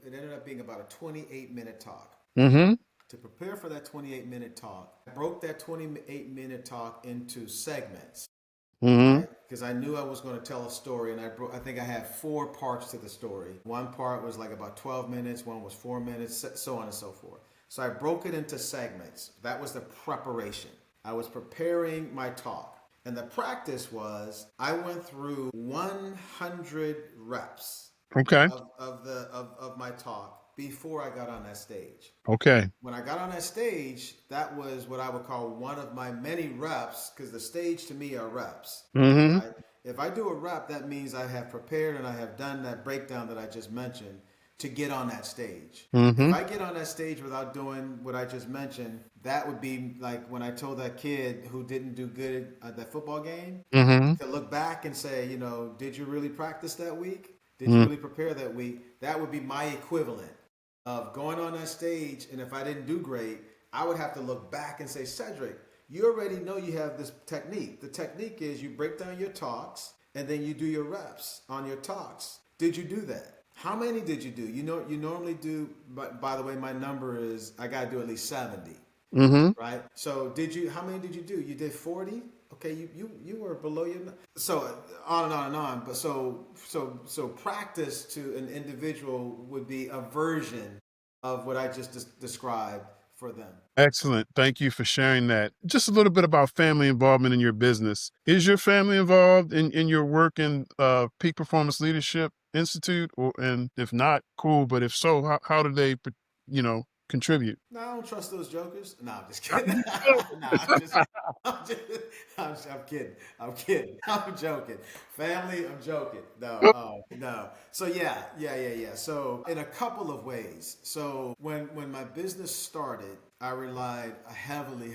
it ended up being about a 28-minute talk. Mm-hmm. To prepare for that 28-minute talk, I broke that 28-minute talk into segments, Mm-hmm. right? because I knew I was going to tell a story, and I think I had 4 parts to the story. One part was like about 12 minutes, one was 4 minutes, so on and so forth. So I broke it into segments. That was the preparation. I was preparing my talk. And the practice was I went through 100 reps Okay. of my talk before I got on that stage. Okay. When I got on that stage, that was what I would call one of my many reps, because the stage to me are reps. Mm-hmm. Right? If I do a rep, that means I have prepared and I have done that breakdown that I just mentioned to get on that stage. If Mm-hmm. I get on that stage without doing what I just mentioned, that would be like when I told that kid who didn't do good at that football game Mm-hmm. to look back and say, did you really practice that week? Did you Mm-hmm. really prepare that week? That would be my equivalent of going on that stage. And if I didn't do great, I would have to look back and say, Cedric, you already know you have this technique. The technique is you break down your talks and then you do your reps on your talks. Did you do that? How many did you do? You normally do, but by the way, my number is I got to do at least 70, Mm-hmm. right? So how many did you do? You did 40? Okay, you were below your, so on and on and on. But so practice to an individual would be a version of what I just described for them. Excellent. Thank you for sharing that. Just a little bit about family involvement in your business. Is your family involved in your work in Peak Performance Leadership Institute? And if not, cool. But if so, how do they, contribute? No, I don't trust those jokers. No, I'm just kidding. No, I'm just, I'm just, I'm kidding. I'm kidding. I'm joking. Family, I'm joking. No, no. So yeah. So in a couple of ways. So when my business started, I relied heavily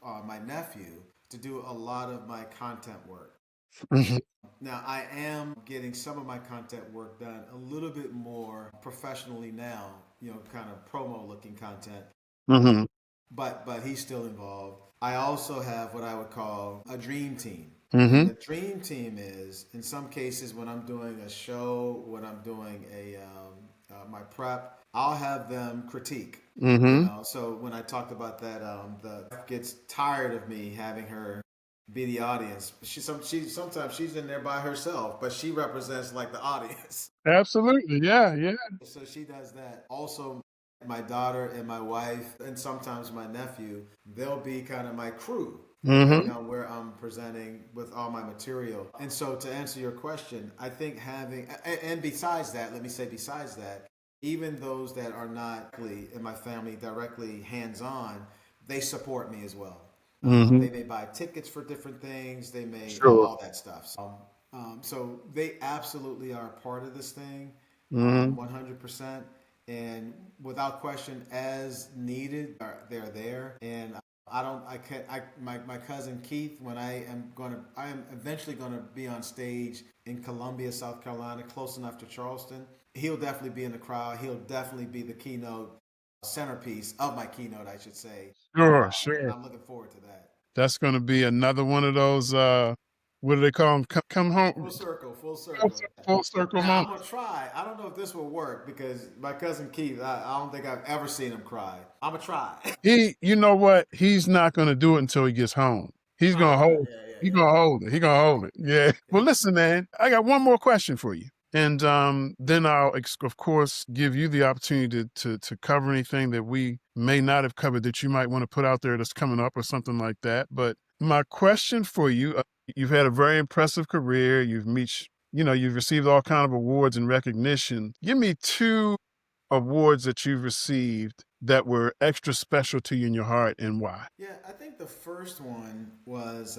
on my nephew to do a lot of my content work. Mhm. Now, I am getting some of my content work done a little bit more professionally now, kind of promo looking content, Mhm. but he's still involved. I also have what I would call a dream team. And Mhm. the dream team is, in some cases, when I'm doing a show, when I'm doing my prep, I'll have them critique. Mhm. So when I talked about that, the gets tired of me having her be the audience. She sometimes she's in there by herself, but she represents like the audience. Absolutely. Yeah. Yeah. So she does that. Also, my daughter and my wife, and sometimes my nephew, they'll be kind of my crew, depending Mhm. on where I'm presenting with all my material. And so, to answer your question, I think and besides that, let me say, besides that, even those that are not in my family directly hands on, they support me as well. Mhm. They may buy tickets for different things. They may Sure. all that stuff. So they absolutely are a part of this thing, Mhm. 100%. And without question, as needed, they're there. And I don't, I can't, my cousin Keith, when I am eventually going to be on stage in Columbia, South Carolina, close enough to Charleston. He'll definitely be in the crowd. He'll definitely be the keynote centerpiece of my keynote, I should say. Sure. And Sure. I'm looking forward to that. That's going to be another one of those. What do they call them? Come home. Full circle, full Full circle. full circle Now I'm moment. gonna try. I don't know if this will work because my cousin Keith, I don't think I've ever seen him cry. I'm gonna try. You know what? He's not going to do it until he gets home. He's Right, going to right, hold. He's yeah, going to hold it. He's going to hold it. Yeah. Well, listen, man. I got one more question for you, and then I'll, of course, give you the opportunity to cover anything that we may not have covered that you might want to put out there that's coming up or something like that. But my question for you: you've had a very impressive career. You've received all kind of awards and recognition. Give me two awards that you've received that were extra special to you in your heart and why? yeah. I think the first one was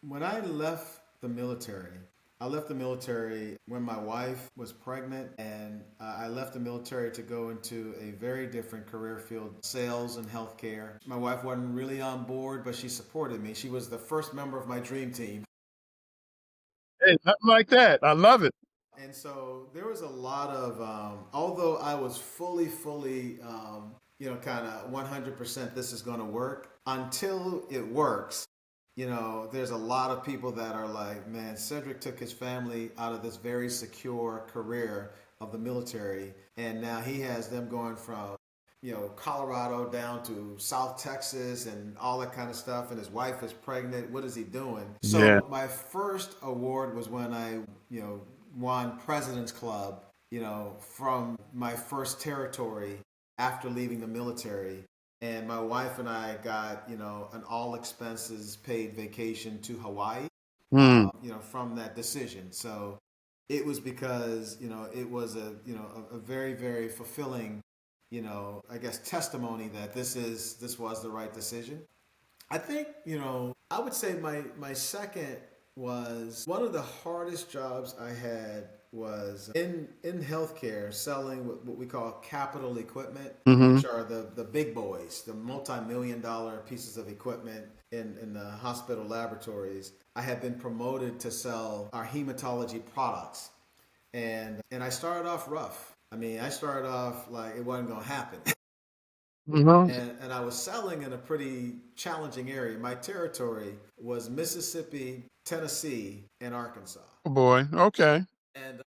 when I left the military. I left the military when my wife was pregnant, and I left the military to go into a very different career field, sales and healthcare. My wife wasn't really on board, but she supported me. She was the first member of my dream team. Hey, nothing like that. I love it. And so there was a lot of, although I was fully, kind of 100% this is going to work, until it works, there's a lot of people that are like, man, Cedric took his family out of this very secure career of the military, and now he has them going from, Colorado down to South Texas and all that kind of stuff. And his wife is pregnant. What is he doing? Yeah. So my first award was when I, won President's Club, from my first territory after leaving the military. And my wife and I got, an all expenses paid vacation to Hawaii, Mm. from that decision. So it was because, it was a very, very fulfilling, I guess testimony that this was the right decision. I think, I would say my second was one of the hardest jobs I had was in healthcare selling what we call capital equipment, Mm-hmm. which are the big boys, the multi-million-dollar pieces of equipment in the hospital laboratories. I had been promoted to sell our hematology products. And I started off rough. I mean, I started off like it wasn't going to happen. Mm-hmm. And I was selling in a pretty challenging area. My territory was Mississippi, Tennessee, and Arkansas. Oh boy. Okay. And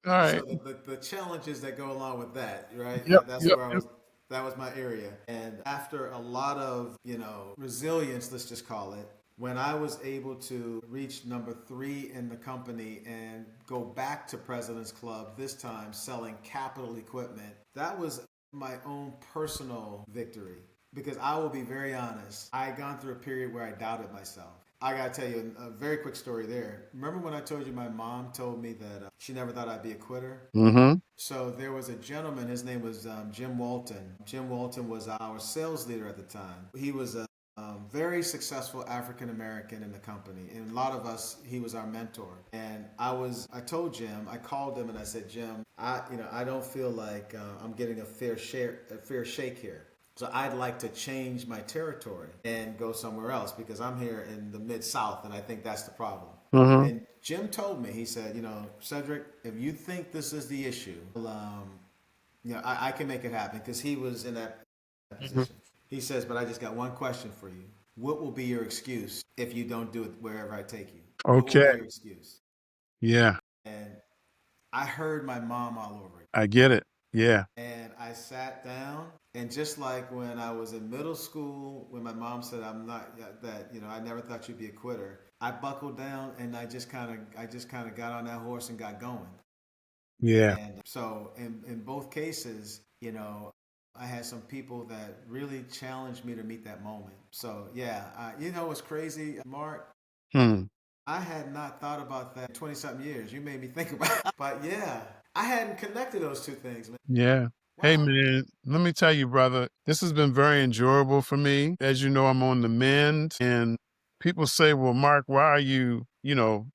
All right. so the challenges that go along with that, right? Yep. That's Yep. where I Yep. was. That was my area. And after a lot of resilience, let's just call it, when I was able to reach number 3 in the company and go back to President's Club this time selling capital equipment, that was my own personal victory. Because I will be very honest, I had gone through a period where I doubted myself. I gotta tell you a very quick story there. Remember when I told you my mom told me that she never thought I'd be a quitter? Mm-hmm. So there was a gentleman, his name was Jim Walton. Jim Walton was our sales leader at the time. He was a very successful African American in the company, and a lot of us, he was our mentor. And I told Jim, I called him and I said, Jim, I don't feel like I'm getting a fair shake here. So I'd like to change my territory and go somewhere else because I'm here in the Mid South, and I think that's the problem. Mm-hmm. And Jim told me, he said, Cedric, if you think this is the issue, I can make it happen because he was in that Mm-hmm. position. He says, but I just got one question for you. What will be your excuse if you don't do it wherever I take you? What will be Okay. your excuse? Yeah. And I heard my mom all over it. I get it. Yeah. And I sat down, and just like when I was in middle school, when my mom said, "I'm not that," I never thought you'd be a quitter. I buckled down, and I just kind of got on that horse and got going. Yeah. And so, in both cases, I had some people that really challenged me to meet that moment. So, yeah, what's crazy, Mark? Hmm. I had not thought about that in 20 something years. You made me think about it. But yeah, I hadn't connected those two things, man. Yeah. Hey Wow. man, let me tell you, brother, this has been very enjoyable for me. As you know, I'm on the mend, and people say, well, Mark, why are you,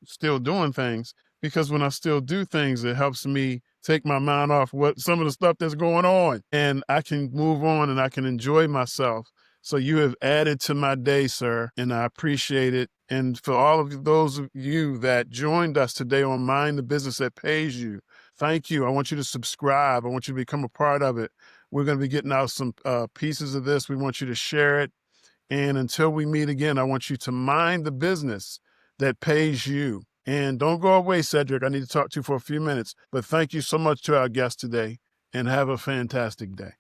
still doing things? Because when I still do things, it helps me take my mind off what some of the stuff that's going on, and I can move on and I can enjoy myself. So you have added to my day, sir, and I appreciate it. And for all of those of you that joined us today on Mind the Business That Pays You, thank you. I want you to subscribe. I want you to become a part of it. We're going to be getting out some pieces of this. We want you to share it. And until we meet again, I want you to mind the business that pays you. And don't go away, Cedric. I need to talk to you for a few minutes. But thank you so much to our guest today, and have a fantastic day.